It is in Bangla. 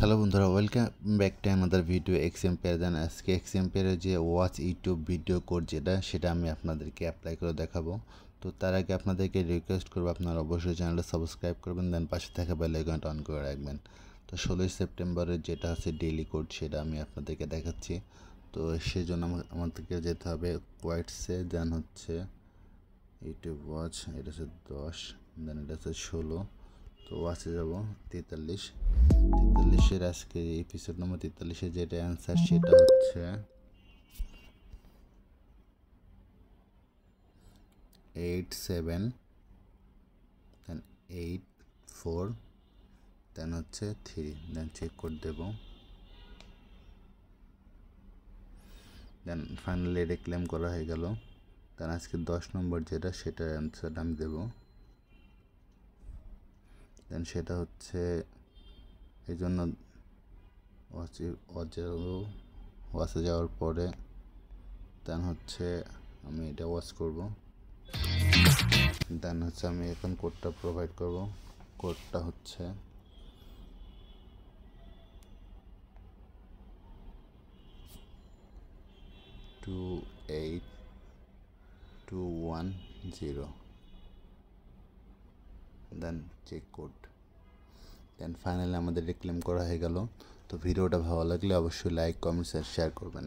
হ্যালো বন্ধুরা, welcome back to another video এক্সএমপিয়ার। দেন আজকে এক্সএমপিয়ারের যে ওয়াচ ইউটিউব ভিডিও কোড সেটা আমি আপনাদেরকে অ্যাপ্লাই করে দেখাবো। তো তার আগে আপনাদেরকে রিকোয়েস্ট করবো আপনারা অবশ্যই চ্যানেলটা সাবস্ক্রাইব করবেন, দেন পাশে থাকা বেল আইকনটা অন করে রাখবেন। তো 16ই সেপ্টেম্বরের যেটা আছে ডেইলি কোড সেটা আমি আপনাদেরকে দেখাচ্ছি। তো সেজন্য আমাদেরকে যেতে হবে কোয়াইটসে, দেন হচ্ছে ইউটিউব ওয়াচ, এটা হচ্ছে 10, দেন এটা হচ্ছে 16। তো ওয়াচে যাব 43 আজকে এপিসোড নম্বর 43 যেটা অ্যান্সার সেটা হচ্ছে 87, দেন 84, দেন হচ্ছে 3, দেন চেক করে দেব। দেন ফাইনালি এটা ক্লেম করা হয়ে গেল। দেন আজকে 10 নম্বর যেটা সেটার অ্যান্সার আমি দেব। দেন সেটা হচ্ছে এই জন্য ওয়াচে যাওয়ার পরে দেন হচ্ছে আমি এটা ওয়াচ করব। দেন হচ্ছে আমি এখন কোডটা প্রোভাইড করব। কোডটা হচ্ছে 28210, দেন চেক কোড। দেন ফাইনালি আমাদের রিক্লেম করা হয়ে গেল। তো ভিডিওটা ভালো লাগলে অবশ্যই লাইক, কমেন্টস আর শেয়ার করবেন।